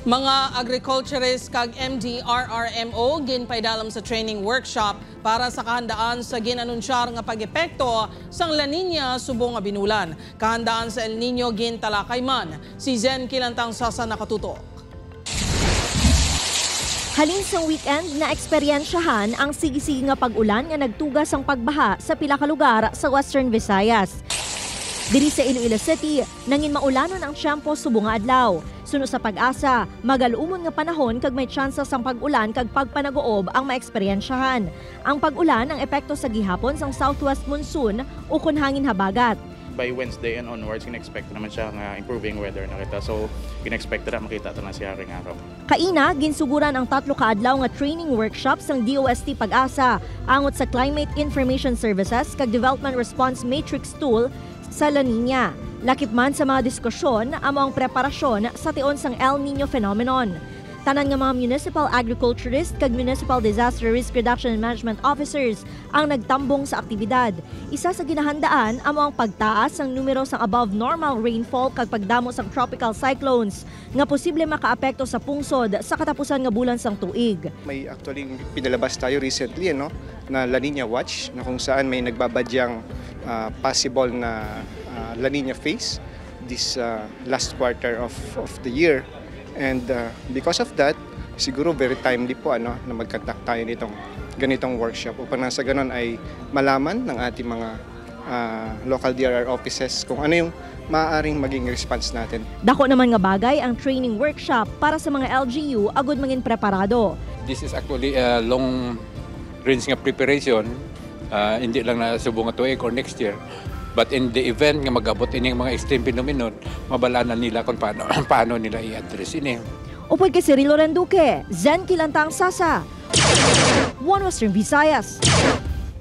Mga agriculturist kag MDRRMO ginpaidalam sa training workshop para sa kahandaan sa ginanunsyar nga pag-epekto sang La Nina subong nga binulan. Kahandaan sa El Nino gintalakay man. Si Zen Kilantang Sasa nakatutok. Halin sa weekend na eksperyensyahan ang sige-sige nga pag-ulan nga nagtugas ang pagbaha sa pila ka lugar sa Western Visayas. Diri sa Iloilo City, nangin maulanon ang tiyempo subong nga adlaw. Suno sa pag-asa, magaluumon nga panahon kag may tsansa sang pag-ulan kag pagpanagoob ang maeksperiensyahan. Ang pag-ulan ang epekto sa gihapon sang southwest monsoon o kun hangin habagat. By Wednesday and onwards, in-expect naman siya nga improving weather na kita. So, in-expect na makita ito na siya ring araw. Kaina, ginsuguran ang 3 ka adlaw nga training workshops ng DOST Pag-asa angot sa Climate Information Services kag Development Response Matrix Tool sa La Nina. Lakip man sa mga diskusyon amo ang preparasyon sa tion sang El Nino phenomenon. Tanan nga mga municipal agriculturist kag municipal disaster risk reduction and management officers ang nagtambong sa aktibidad. Isa sa ginahandaan amo ang pagtaas ng numero sang above normal rainfall kag pagdamo sang tropical cyclones nga posible makaapekto sa pungsod sa katapusan nga bulan sang tuig. May actually pinalabas tayo recently na La Nina Watch na kung saan may nagbabadyang possible na La Nina phase this last quarter of the year. And because of that, siguro very timely po na mag-conduct tayo nitong ganitong workshop upang nasa ganon ay malaman ng ating mga local DRR offices kung ano yung maaaring maging response natin. Dako naman nga bagay ang training workshop para sa mga LGU agud mangin preparado. This is actually a long range nga preparation, hindi lang na subong nga tuig or next year. But in the event nga mag-abot ining mga extreme phenomenon, mabalanan nila kung paano nila i-address ini. Upoy kay Cirilo Renduque, Zen Kilantang Sasa, One Western Visayas.